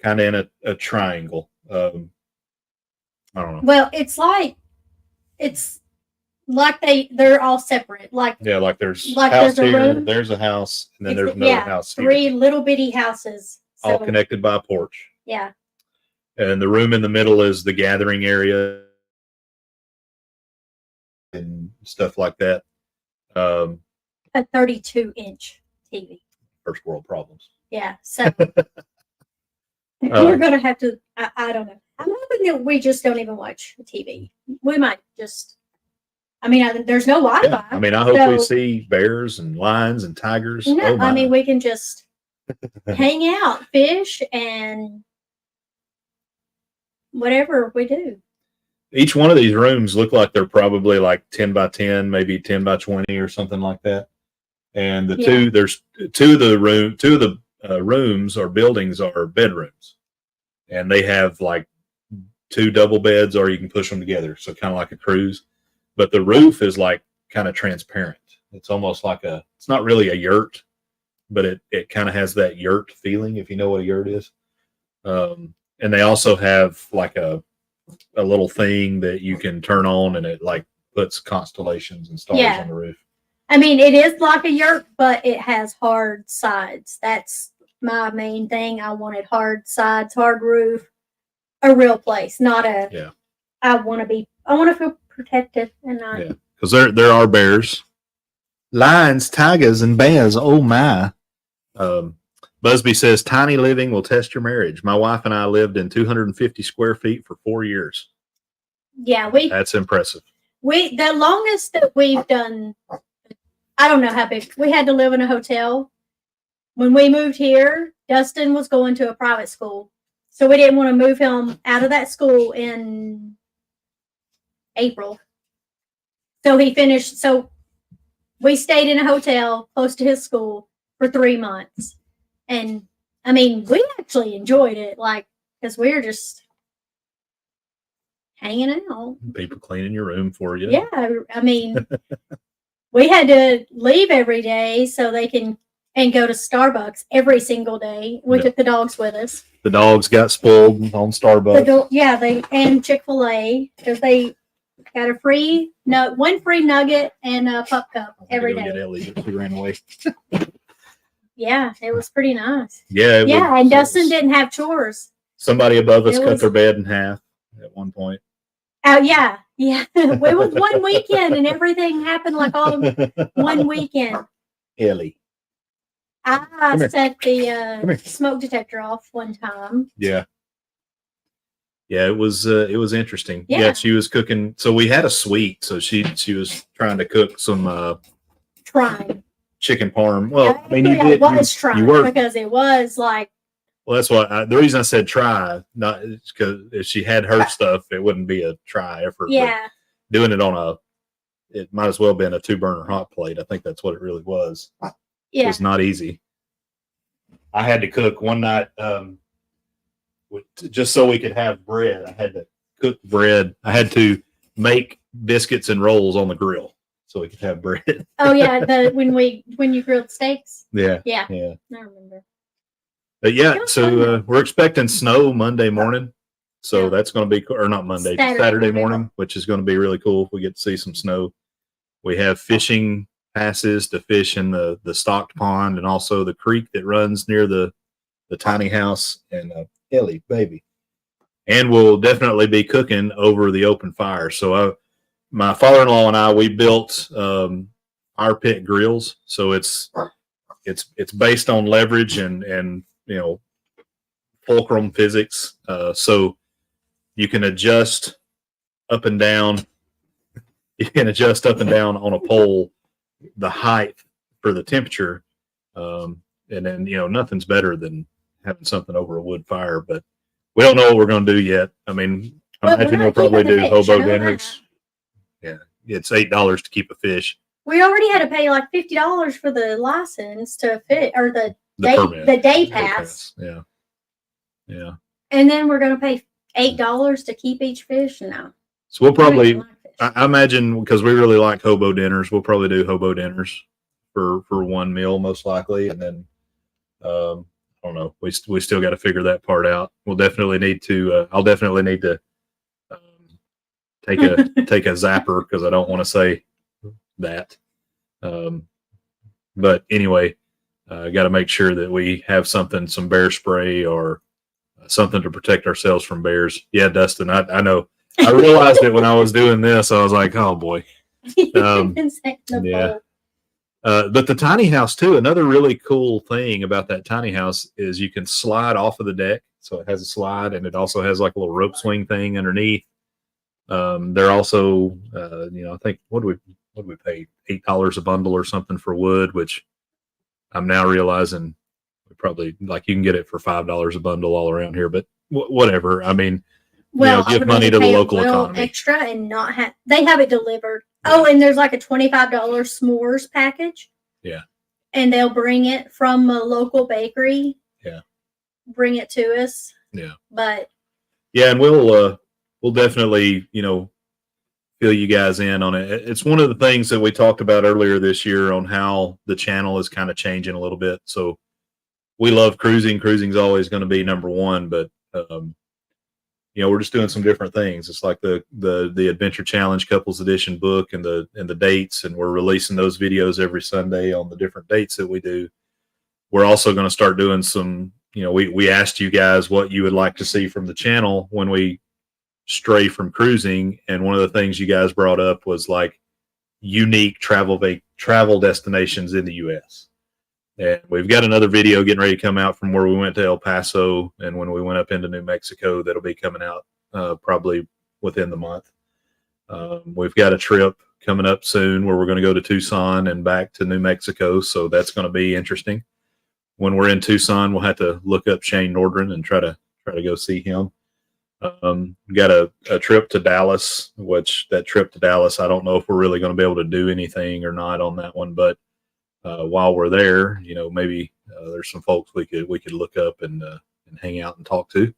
kind of in a triangle. I don't know. Well, it's like they're all separate. Like there's like house there's a here, room. there's a house, and then there's another house here. 3 little bitty houses. All connected by a porch. Yeah. And the room in the middle is the gathering area and stuff like that. A 32-inch TV. First world problems. Yeah. So we're going to have to, I don't know. I'm hoping that we just don't even watch TV. We might just, there's no Wi-Fi. Yeah. I hope we see bears and lions and tigers. No, we can just hang out, fish, and whatever we do. Each one of these rooms look like they're probably like 10 by 10, maybe 10 by 20 or something like that. And there's two of the rooms or buildings are bedrooms, and they have like 2 double beds, or you can push them together. So kind of like a cruise, but the roof is like kind of transparent. It's almost like it's not really a yurt, but it kind of has that yurt feeling, if you know what a yurt is. And they also have like a little thing that you can turn on, and it like puts constellations and stars on the roof. It is like a yurt, but it has hard sides. That's my main thing. I wanted hard sides, hard roof, a real place, not a. Yeah. I want to feel protected and not. Yeah, because there are bears, lions, tigers, and bears. Oh my. Busby says tiny living will test your marriage. My wife and I lived in 250 square feet for 4 years. Yeah, that's impressive. The longest that we've done, I don't know how big. We had to live in a hotel. When we moved here, Dustin was going to a private school, so we didn't want to move him out of that school in April. So he finished. So we stayed in a hotel close to his school for 3 months. And we actually enjoyed it, because we were just hanging out. People cleaning your room for you. Yeah, we had to leave every day so they can go to Starbucks every single day. We took the dogs with us. The dogs got spoiled on Starbucks. And Chick-fil-A, because they got one free nugget and a pup cup every day. Get Ellie, but she ran away. Yeah, it was pretty nice. Yeah. And Dustin didn't have chores. Somebody above us cut their bed in half at one point. Oh, yeah. It was one weekend, and everything happened like all in one weekend. Ellie. I here. set Come here. the smoke detector off one time. Yeah. Yeah, it was interesting. Yeah. Yeah, she was cooking. So we had a sweet. So she was trying to cook some Trying. chicken parm. Well, I mean, Actually, I was trying you were. because it was like, Well, that's why the reason I said try, not because if she had her stuff, it wouldn't be a try effort. But yeah, doing it it might as well have been a 2-burner hot plate. I think that's what it really was. yeah. It was not easy. I had to cook one night just so we could have bread. I had to cook bread. I had to make biscuits and rolls on the grill so we could have bread. Oh yeah, when you grilled steaks. Yeah. Yeah, Yeah. I remember. But yeah, It was so fun. we're expecting snow Monday morning. So Yeah. that's going to be, or not Monday, Saturday morning, which is going to be really cool if we get to see some snow. We have fishing passes to fish in the stocked pond and also the creek that runs near the tiny house and Ellie, baby. And we'll definitely be cooking over the open fire. So my father-in-law and I, we built our pit grills. So it's based on leverage and fulcrum physics. So you can adjust up and down. You can adjust up and down on a pole the height for the temperature. And then, nothing's better than having something over a wood fire. But we don't know what we're going to do yet. I mean, I imagine we'll probably do hobo dinners. Yeah, it's $8 to keep a fish. We already had to pay like $50 for the license to fit or the permit. the day pass. Yeah. Yeah. And then we're going to pay $8 to keep each fish. No. So we'll probably, I imagine, because we really like hobo dinners, we'll probably do hobo dinners for one meal most likely, and then I don't know. We still got to figure that part out. We'll definitely need to. I'll definitely need to take a zapper because I don't want to say that. But anyway, got to make sure that we have some bear spray or something to protect ourselves from bears. Yeah, Dustin, I know. I realized it when I was doing this. I was like, oh boy. Yeah. But the tiny house too, another really cool thing about that tiny house is you can slide off of the deck. So it has a slide and it also has like a little rope swing thing underneath. They're also, I think, what do we pay? $8 a bundle or something for wood, which I'm now realizing we probably you can get it for $5 a bundle all around here, but whatever. I mean, give money to the local economy. Extra and not have, they have it delivered. Yeah. Oh, and there's like a $25 s'mores package. Yeah. And they'll bring it from a local bakery. Yeah. Bring it to us. Yeah. But. Yeah, and we'll definitely, fill you guys in on it. It's one of the things that we talked about earlier this year on how the channel is kind of changing a little bit. So we love cruising. Cruising's always going to be number one, but we're just doing some different things. It's like the Adventure Challenge Couples Edition book and the dates, and we're releasing those videos every Sunday on the different dates that we do. We're also going to start doing some, we asked you guys what you would like to see from the channel when we stray from cruising, and one of the things you guys brought up was like unique travel destinations in the U.S. And we've got another video getting ready to come out from where we went to El Paso and when we went up into New Mexico that'll be coming out probably within the month. We've got a trip coming up soon where we're going to go to Tucson and back to New Mexico, so that's going to be interesting. When we're in Tucson, we'll have to look up Shane Nordgren and try to go see him. Got a trip to Dallas, which that trip to Dallas, I don't know if we're really going to be able to do anything or not on that one, but while we're there, maybe there's some folks we could look up and hang out and talk to.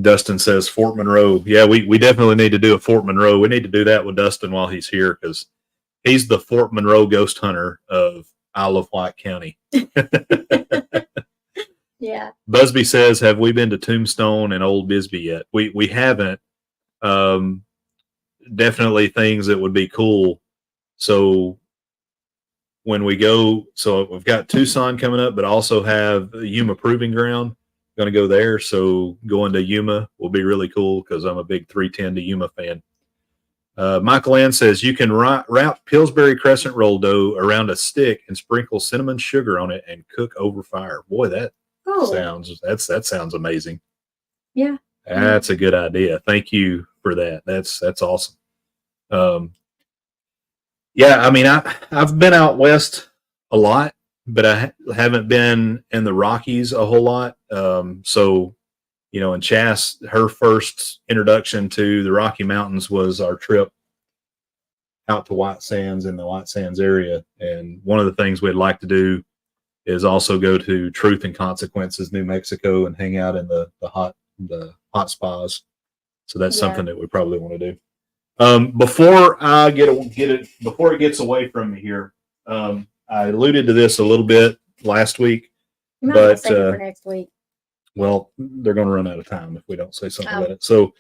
Dustin says Fort Monroe. Yeah, we definitely need to do a Fort Monroe. We need to do that with Dustin while he's here because he's the Fort Monroe ghost hunter of Isle of Wight County. Yeah. Busby says, have we been to Tombstone and Old Bisbee yet? We haven't. Definitely things that would be cool. So when we go, so we've got Tucson coming up, but also have Yuma Proving Ground. Going to go there. So going to Yuma will be really cool because I'm a big 310 to Yuma fan. Michael Ann says you can wrap Pillsbury crescent roll dough around a stick and sprinkle cinnamon sugar on it and cook over fire. Boy, that sounds amazing. Yeah. That's a good idea. Thank you for that. That's awesome. Yeah, I mean, I've been out west a lot, but I haven't been in the Rockies a whole lot. So, you know, and Chas, her first introduction to the Rocky Mountains was our trip out to White Sands in the White Sands area. And one of the things we'd like to do is also go to Truth and Consequences, New Mexico, and hang out in the hot spas. So that's something that we probably want to do. Before I before it gets away from me here, I alluded to this a little bit last week, but save it for next week. Well, they're going to run out of time if we don't say something about it. So,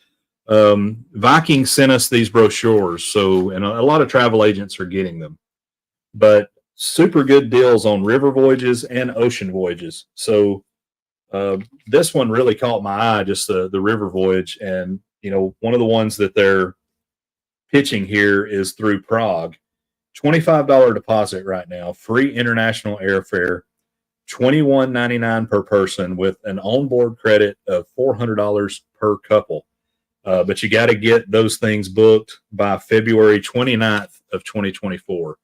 Viking sent us these brochures. So, and a lot of travel agents are getting them, but super good deals on river voyages and ocean voyages. So, this one really caught my eye, just the river voyage. And, you know, one of the ones that they're pitching here is through Prague. $25 deposit right now, free international airfare, $21.99 per person with an onboard credit of $400 per couple. But you got to get those things booked by February 29th of 2024.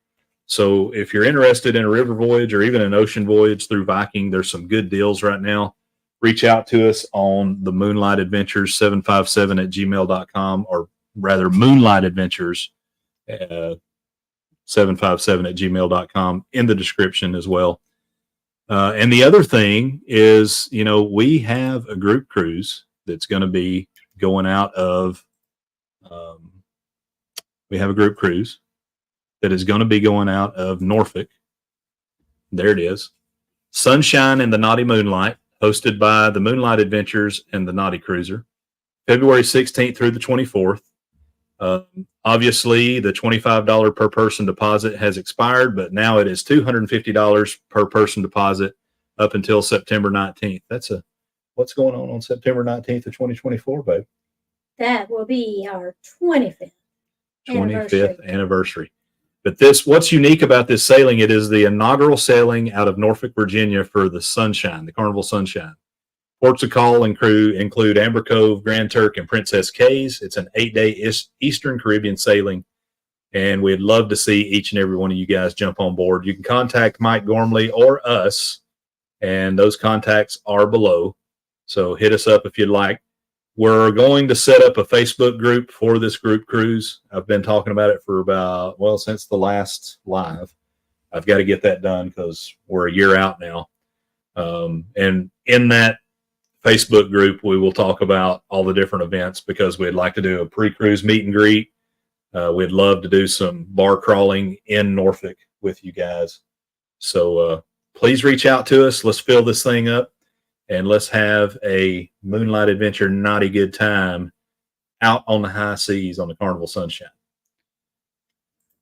So if you're interested in a river voyage or even an ocean voyage through Viking, there's some good deals right now. Reach out to us on the Moonlight Adventures 757 at gmail.com, or rather Moonlight Adventures 757 at gmail.com in the description as well. And the other thing is, you know, we have a group cruise that's going to be going out of, we have a group cruise that is going to be going out of Norfolk. There it is. Sunshine and the Naughty Moonlight, hosted by the Moonlight Adventures and the Naughty Cruiser, February 16th through the 24th. Obviously, the $25 per person deposit has expired, but now it is $250 per person deposit up until September 19th. What's going on September 19th of 2024, babe? That will be our 25th anniversary. But what's unique about this sailing, it is the inaugural sailing out of Norfolk, Virginia for the Sunshine, the Carnival Sunshine. Ports of call and crew include Amber Cove, Grand Turk, and Princess Cays. It's an 8-day Eastern Caribbean sailing, and we'd love to see each and every one of you guys jump on board. You can contact Mike Gormley or us, and those contacts are below. So hit us up if you'd like. We're going to set up a Facebook group for this group cruise. I've been talking about it for since the last live. I've got to get that done because we're a year out now. And in that Facebook group, we will talk about all the different events because we'd like to do a pre-cruise meet and greet. We'd love to do some bar crawling in Norfolk with you guys. So please reach out to us. Let's fill this thing up and let's have a Moonlight Adventure naughty good time out on the high seas on the Carnival Sunshine.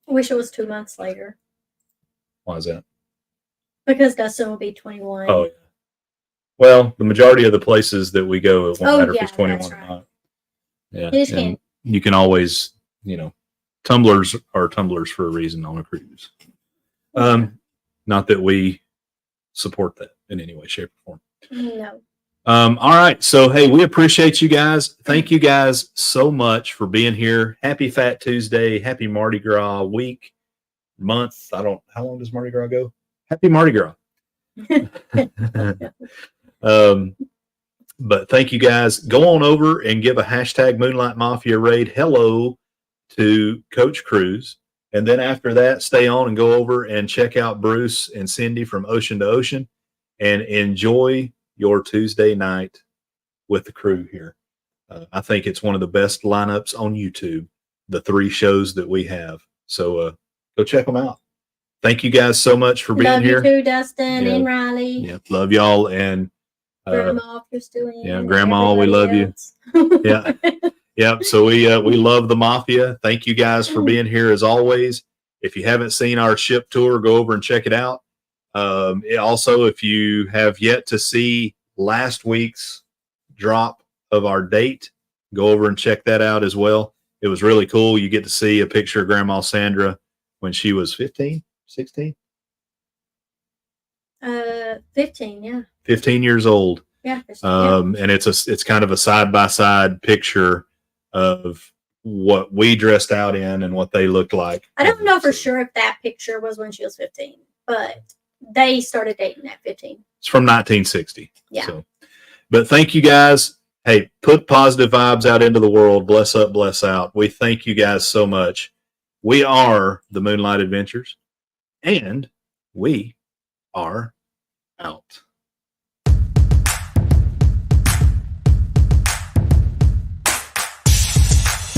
I wish it was 2 months later. Why is that? Because Dustin will be 21. Oh, yeah. Well, the majority of the places that we go, it won't matter if it's 21 or not. Yeah. And you can always, tumblers are tumblers for a reason on a cruise. Not that we support that in any way, shape, or form. No. All right. So, hey, we appreciate you guys. Thank you guys so much for being here. Happy Fat Tuesday. Happy Mardi Gras week, month. How long does Mardi Gras go? Happy Mardi Gras. But thank you guys. Go on over and give a hashtag Moonlight Mafia raid hello to Coach Cruz. And then after that, stay on and go over and check out Bruce and Cindy from Ocean to Ocean and enjoy your Tuesday night with the crew here. I think it's one of the best lineups on YouTube, the 3 shows that we have. So go check them out. Thank you guys so much for being here. Love you too, Dustin and Riley. Yeah, love y'all. And Grandma, if you're still in. Yeah, Grandma, we love you. Yeah. Yeah. So we love the Mafia. Thank you guys for being here as always. If you haven't seen our ship tour, go over and check it out. Also, if you have yet to see last week's drop of our date, go over and check that out as well. it was really cool. You get to see a picture of Grandma Sandra when she was 15, 16, 15, yeah. 15 years old. Yeah. 15, yeah. And it's kind of a side-by-side picture of what we dressed out in and what they looked like. I don't know for sure if that picture was when she was 15, but they started dating at 15. It's from 1960. Yeah. So, but thank you guys. Hey, put positive vibes out into the world. Bless up, bless out. We thank you guys so much. We are the Moonlight Adventures, and we are out.